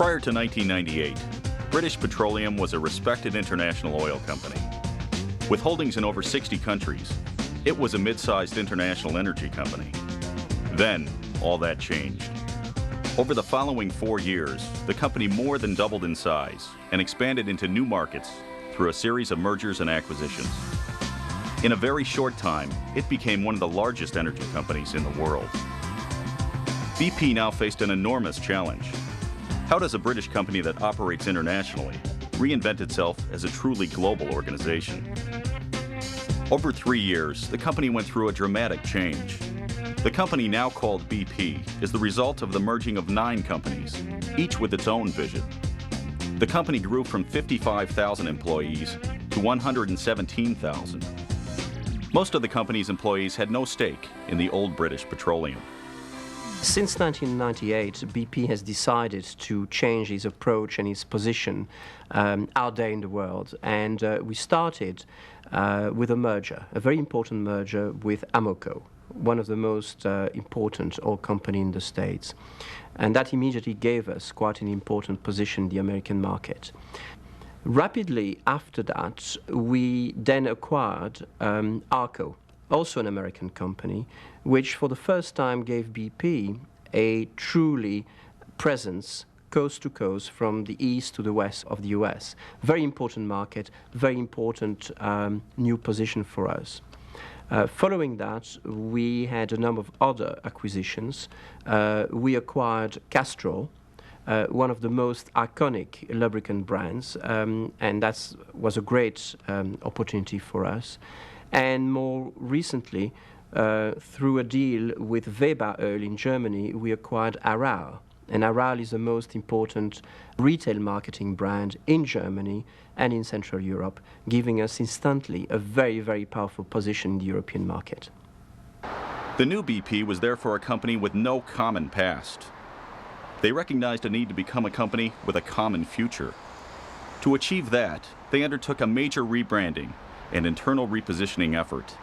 Prior to 1998, British Petroleum was a respected international oil company. With holdings in over 60 countries, it was a mid-sized international energy company. Then, all that changed. Over the following 4 years, the company more than doubled in size and expanded into new markets through a series of mergers and acquisitions. In a very short time, it became one of the largest energy companies in the world. BP now faced an enormous challenge. How does a British company that operates internationally reinvent itself as a truly global organization? Over 3 years, the company went through a dramatic change. The company now called BP is the result of the merging of 9 companies, each with its own vision. The company grew from 55,000 employees to 117,000. Most of the company's employees had no stake in the old British Petroleum. Since 1998, BP has decided to change its approach and its position out there in the world. And we started with a merger, a very important merger with Amoco, one of the most important oil company in the States. And that immediately gave us quite an important position in the American market. Rapidly after that, we then acquired Arco, also an American company, which for the first time gave BP a truly presence coast to coast from the east to the west of the US. Very important market, very important new position for us. Following that, we had a number of other acquisitions. We acquired Castrol, one of the most iconic lubricant brands, and that was a great opportunity for us. And more recently, through a deal with Weber Oil in Germany, we acquired Aral. And Aral is the most important retail marketing brand in Germany and in Central Europe, giving us instantly a very, very powerful position in the European market. The new BP was therefore a company with no common past. They recognized a need to become a company with a common future. To achieve that, they undertook a major rebranding and internal repositioning effort.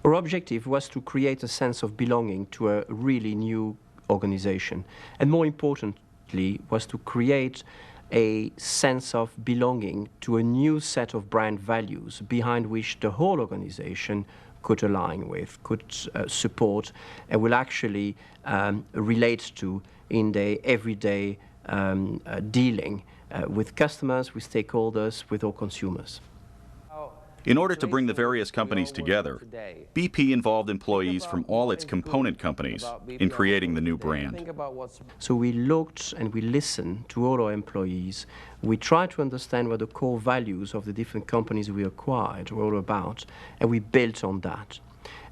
Our objective was to create a sense of belonging to a really new organization, and more importantly was to create a sense of belonging to a new set of brand values behind which the whole organization could align with, could support, and will actually relate to in their everyday dealing with customers, with stakeholders, with all consumers. In order to bring the various companies together, BP involved employees from all its component companies in creating the new brand. So we looked and we listened to all our employees. We tried to understand what the core values of the different companies we acquired were all about, and we built on that.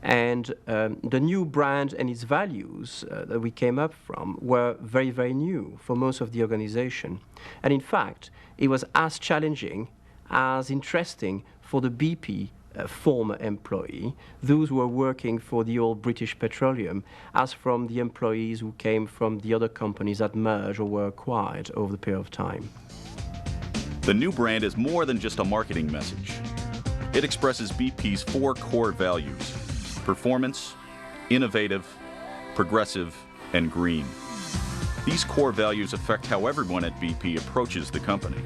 And the new brand and its values that we came up from were very, very new for most of the organization. And in fact, it was as challenging, as interesting for the BP former employee, those who were working for the old British Petroleum, as from the employees who came from the other companies that merged or were acquired over the period of time. The new brand is more than just a marketing message. It expresses BP's 4 core values: performance, innovative, progressive, and green. These core values affect how everyone at BP approaches the company.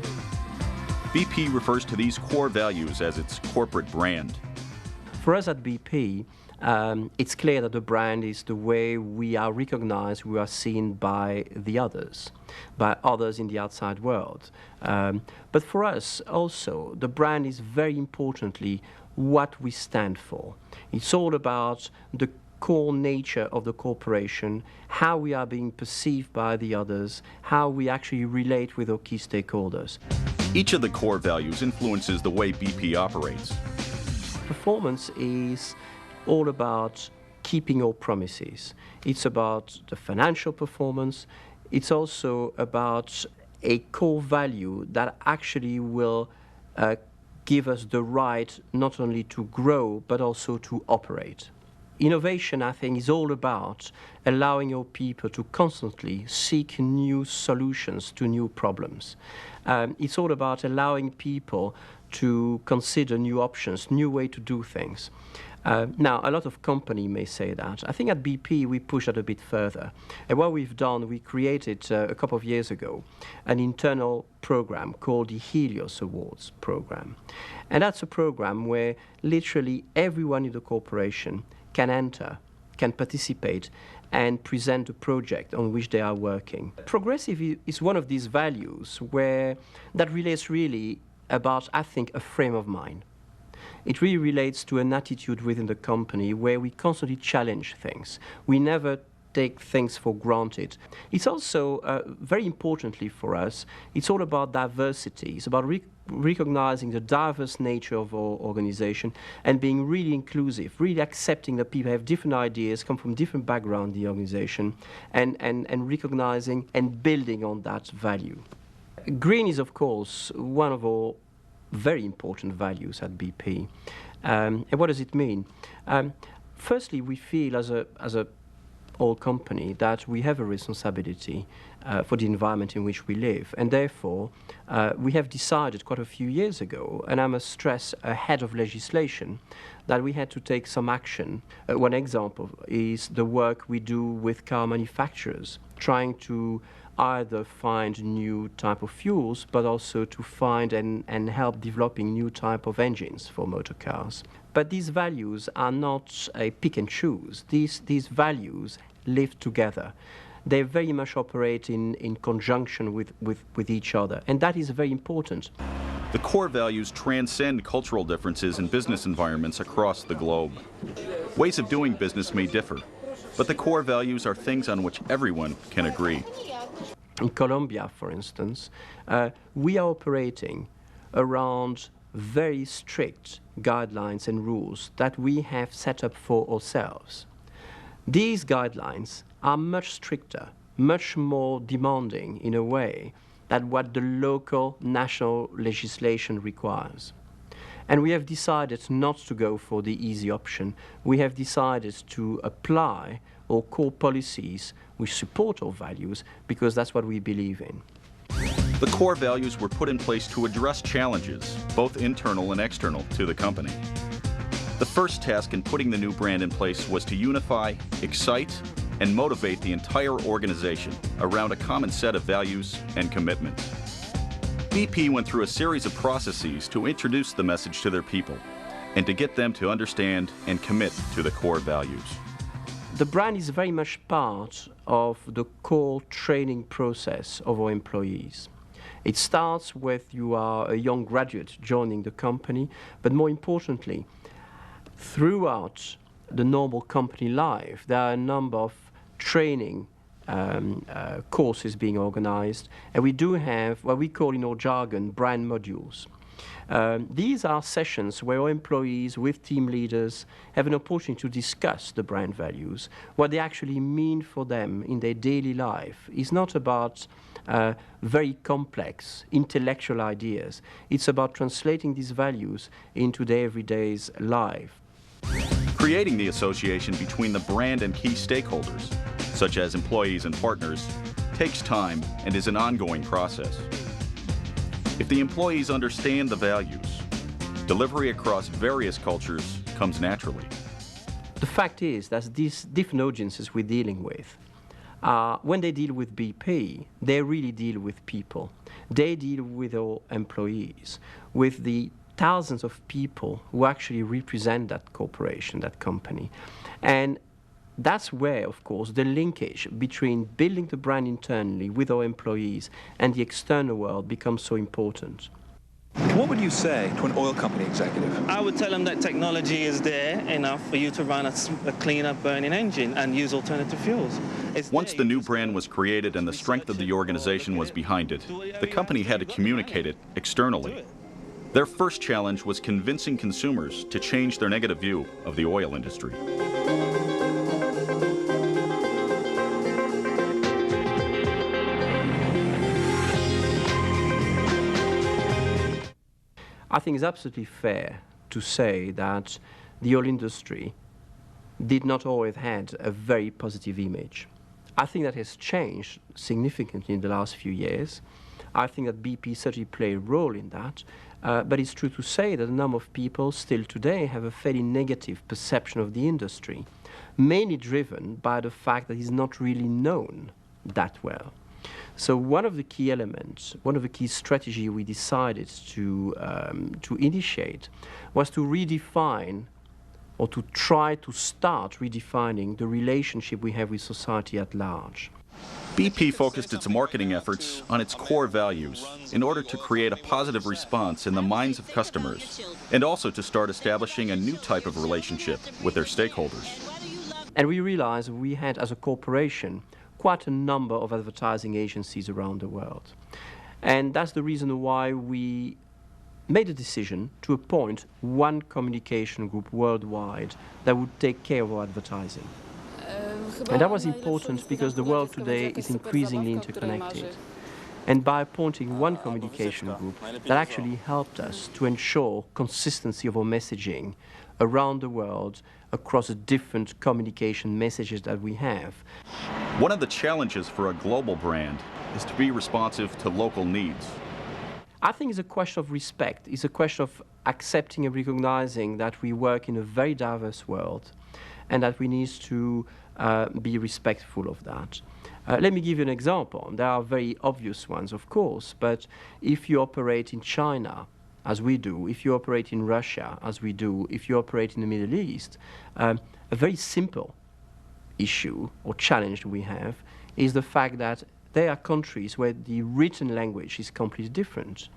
BP refers to these core values as its corporate brand. For us at BP, it's clear that the brand is the way we are recognized, we are seen by the others, by others in the outside world. But for us also, the brand is very importantly what we stand for. It's all about the core nature of the corporation, how we are being perceived by the others, how we actually relate with our key stakeholders. Each of the core values influences the way BP operates. Performance is all about keeping our promises. It's about the financial performance. It's also about a core value that actually will give us the right not only to grow, but also to operate. Innovation, I think, is all about allowing our people to constantly seek new solutions to new problems. It's all about allowing people to consider new options, new way to do things. Now, a lot of companies may say that. I think at BP we push that a bit further. And what we've done, we created a couple of years ago an internal program called the Helios Awards program. And that's a program where literally everyone in the corporation can enter, can participate, and present a project on which they are working. Progressive is one of these values where that relates really about, I think, a frame of mind. It really relates to an attitude within the company where we constantly challenge things. We never take things for granted. It's also, very importantly for us, it's all about diversity. It's about recognizing the diverse nature of our organization and being really inclusive, really accepting that people have different ideas, come from different backgrounds in the organization, and recognizing and building on that value. Green is, of course, one of our very important values at BP. And what does it mean? Firstly, we feel as a oil company that we have a responsibility for the environment in which we live, and therefore we have decided quite a few years ago, and I must stress ahead of legislation, that we had to take some action. One example is the work we do with car manufacturers, trying to either find new type of fuels, but also to find and help developing new type of engines for motor cars. But these values are not a pick and choose. These values live together. They very much operate in conjunction with each other, and that is very important. The core values transcend cultural differences in business environments across the globe. Ways of doing business may differ, but the core values are things on which everyone can agree. In Colombia, for instance, we are operating around very strict guidelines and rules that we have set up for ourselves. These guidelines are much stricter, much more demanding in a way than what the local national legislation requires. And we have decided not to go for the easy option. We have decided to apply our core policies which support our values because that's what we believe in. The core values were put in place to address challenges, both internal and external, to the company. The first task in putting the new brand in place was to unify, excite, and motivate the entire organization around a common set of values and commitments. BP went through a series of processes to introduce the message to their people and to get them to understand and commit to the core values. The brand is very much part of the core training process of our employees. It starts with you are a young graduate joining the company, but more importantly, throughout the normal company life, there are a number of training courses being organized, and we do have what we call in our jargon brand modules. These are sessions where our employees with team leaders have an opportunity to discuss the brand values, what they actually mean for them in their daily life. It's not about very complex intellectual ideas. It's about translating these values into their everyday's life. Creating the association between the brand and key stakeholders, such as employees and partners, takes time and is an ongoing process. If the employees understand the values, delivery across various cultures comes naturally. The fact is that these different audiences we're dealing with, when they deal with BP, they really deal with people. They deal with our employees, with the thousands of people who actually represent that corporation, that company. And that's where, of course, the linkage between building the brand internally with our employees and the external world becomes so important. What would you say to an oil company executive? I would tell them that technology is there enough for you to run a cleaner burning engine and use alternative fuels. Once the new brand was created and the strength of the organization was behind it, the company had to communicate it externally. Their first challenge was convincing consumers to change their negative view of the oil industry. I think it's absolutely fair to say that the oil industry did not always have a very positive image. I think that has changed significantly in the last few years. I think that BP certainly played a role in that. But it's true to say that a number of people still today have a fairly negative perception of the industry, mainly driven by the fact that it's not really known that well. So one of the key elements, one of the key strategies we decided to initiate was to redefine, or to try to start redefining, the relationship we have with society at large. BP focused its marketing efforts on its core values in order to create a positive response in the minds of customers, and also to start establishing a new type of relationship with their stakeholders. And we realized we had, as a corporation, quite a number of advertising agencies around the world. And that's the reason why we made a decision to appoint one communication group worldwide that would take care of our advertising. And that was important because the world today is increasingly interconnected. And by appointing one communication group, that actually helped us to ensure consistency of our messaging around the world across the different communication messages that we have. One of the challenges for a global brand is to be responsive to local needs. I think it's a question of respect. It's a question of accepting and recognizing that we work in a very diverse world and that we need to be respectful of that. Let me give you an example. There are very obvious ones, of course, but if you operate in China, as we do, if you operate in Russia, as we do, if you operate in the Middle East, a very simple issue or challenge we have is the fact that there are countries where the written language is completely different.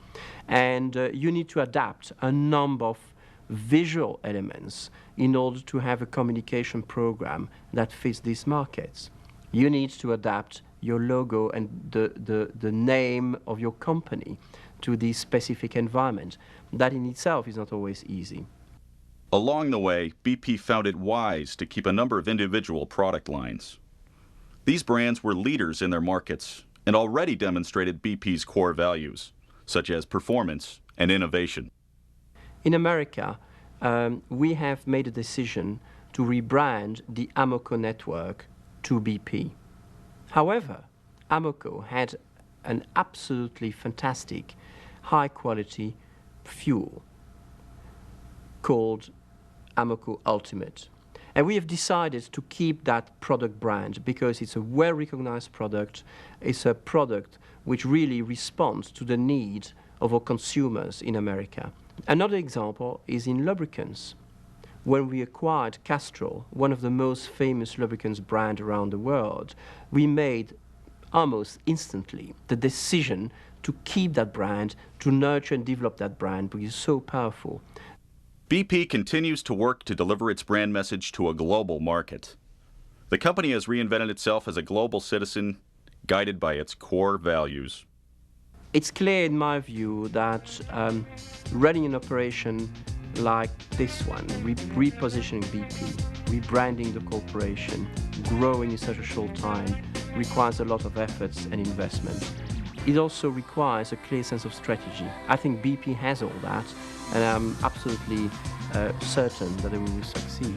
And you need to adapt a number of visual elements in order to have a communication program that fits these markets. You need to adapt your logo and the name of your company to this specific environment. That in itself is not always easy. Along the way, BP found it wise to keep a number of individual product lines. These brands were leaders in their markets and already demonstrated BP's core values, such as performance and innovation. In America, we have made a decision to rebrand the Amoco network to BP. However, Amoco had an absolutely fantastic, high-quality fuel called Amoco Ultimate. And we have decided to keep that product brand because it's a well-recognized product. It's a product which really responds to the need of our consumers in America. Another example is in lubricants. When we acquired Castrol, one of the most famous lubricants brand around the world, we made almost instantly the decision to keep that brand, to nurture and develop that brand because it's so powerful. BP continues to work to deliver its brand message to a global market. The company has reinvented itself as a global citizen, guided by its core values. It's clear, in my view, that running an operation like this one, repositioning BP, rebranding the corporation, growing in such a short time, requires a lot of efforts and investment. It also requires a clear sense of strategy. I think BP has all that, and I'm absolutely certain that it will succeed.